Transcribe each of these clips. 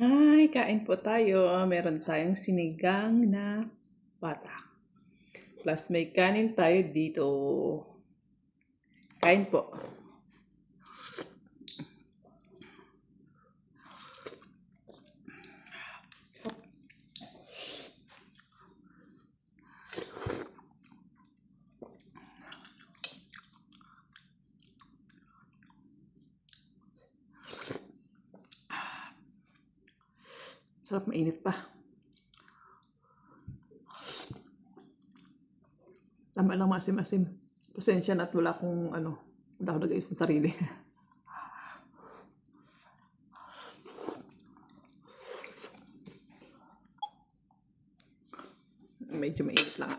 Hi, kain po tayo. Meron tayong sinigang na bata. Plus may kanin tayo dito. Kain po. Sarap, mainit pa. Tama lang, masim-asim. Pasensya na at wala akong wala akong nag-ayos ng sarili. Medyo mainit lang.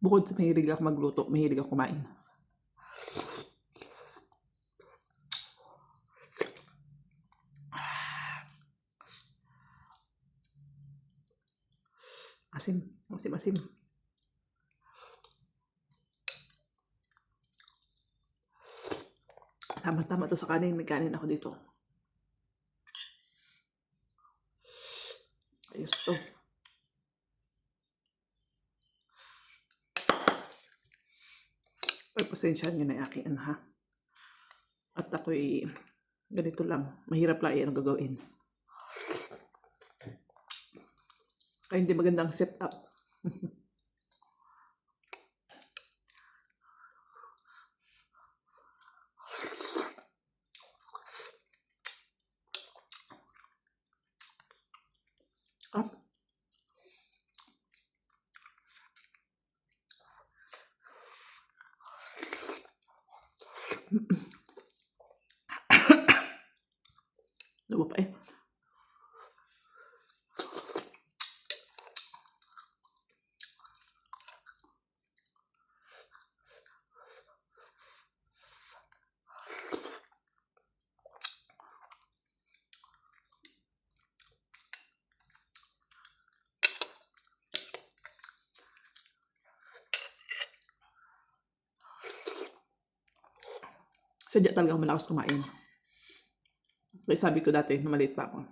Bukod sa mahilig ako magluto, mahilig ako kumain. Asim, asim-asim. Tama-tama to sa kanin. May kanin ako dito. Ayos to. Pagpasensyahan nyo na yung aking ha. At ako'y ganito lang. Mahirap lang yan ang gagawin. Kaya hindi magandang setup. Up. Luwa pa eh. Sadya talagang malakas kumain. Kaya sabi ko dati, na maliit pa ako.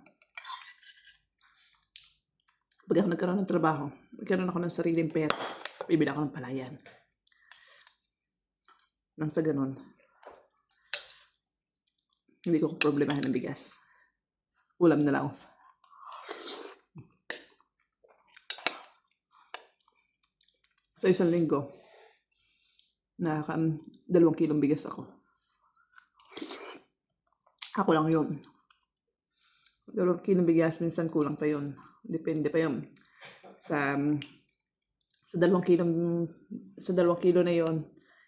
Pag ako nagkaroon ng trabaho, nagkaroon ako ng sariling pera, bibili ako ng palayan. Nang sa ganun, hindi ko problemahin ng bigas. Ulam na lang. Sa isang linggo, nakaka 2 kilong bigas ako. Ako lang yun. 2 kilong bigas, minsan kulang pa yun. Depende pa yun. Sa 2 kilo na yun,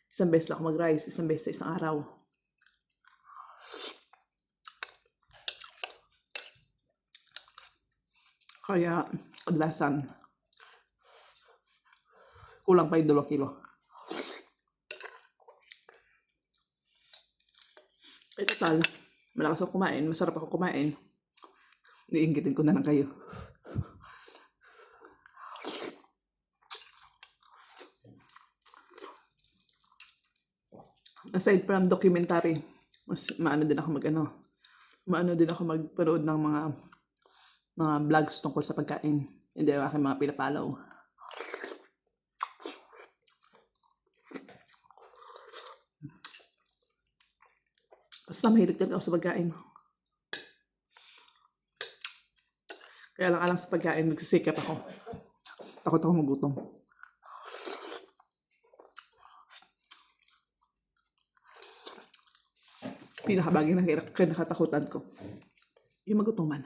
isang beses lang ako mag-rice, isang beses sa isang araw. Kaya, kadalasan, kulang pa yung 2 kilo. Eh, total, malakas ako kumain, masarap ako kumain. Iinggitin ko na lang kayo. Aside from documentary, maano din ako magpanood ng mga vlogs tungkol sa pagkain. Hindi ang aking mga pinapalaw. Basta mahilig talaga ako sa pagkain. Kaya lang alang sa pagkain, nagsisikap ako. Takot ako magutom. Pinakabagay na kinakatakutan ko, yung magutuman.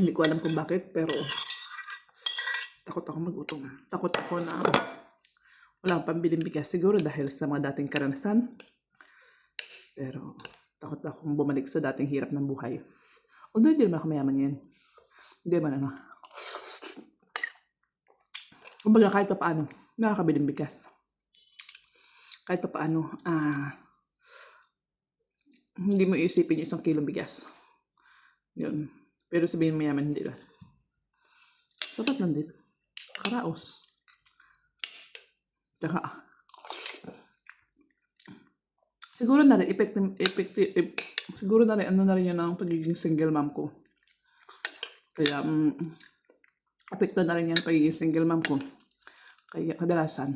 Hindi ko alam kung bakit, pero takot ako magutom. Takot ako na wala akong pambiling bigas. Siguro dahil sa mga dating karanasan. Pero takot akong bumalik sa dating hirap ng buhay. Although hindi naman ako mayaman yan. Hindi naman Kumbaga kahit pa paano, nakakabiling bigas. kahit pa paano, hindi mo iisipin yung 1 kilong bigas. Yun. Pero sabihin mo yaman, hindi lang. Sapat lang din. Karaos. Tsaka, siguro na rin, siguro na rin, ano na rin yun ang pagiging single mom ko. Kaya, apekto na rin yan ang pagiging single mom ko. Kaya kadalasan,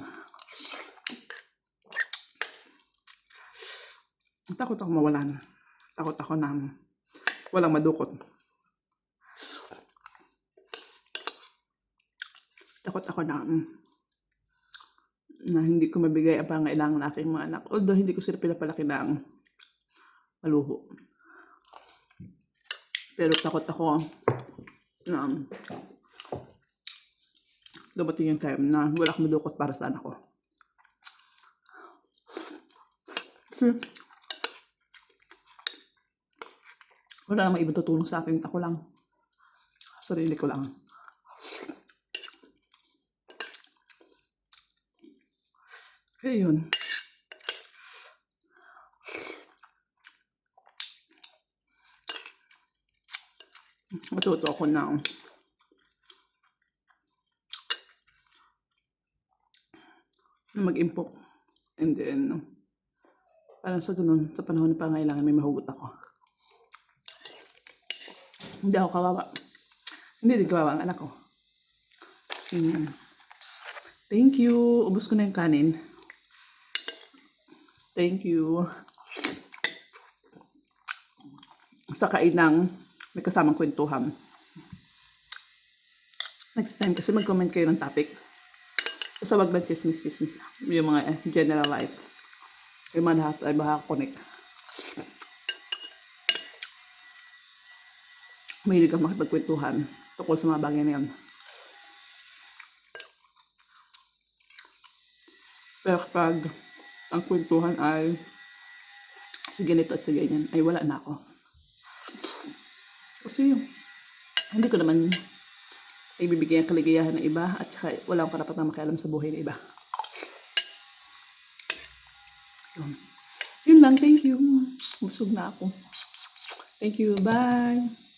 takot ako mawalan. Takot ako na walang madukot. Takot ako na hindi ko mabigay ang pangailangan ng aking mga anak. Although hindi ko sila pinapalaki ng maluho. Pero takot ako na dumating yung time na wala akong madukot para sa anak ko. Kasi wala namang ibang tutulong sa akin. Ako lang. Sarili ko lang. Kaya yun. Matuto ako na mag-impok. And then, parang sa ganun, sa panahon ng pangailangan, may mahugot ako. Hindi ako kawawa. Hindi din kawawa ang anak ko. Thank you. Ubus ko na yung kanin. Thank you. Sa kainang may kasamang kwentuhan. Next time kasi mag-comment kayo ng topic. Basta wag lang chismis. Yung mga general life. Yung mga lahat ay makaka-connect. Mahilig ako makipagkwentuhan tungkol sa mga bagay na yan. Pero kapag ang kwentuhan ay si ganito at si ganyan, ay wala na ako. Kasi hindi ko naman ibibigay ang kaligayahan ng iba at saka wala akong karapatang makialam sa buhay ng iba. Yun lang, thank you. Busog na ako. Thank you, bye.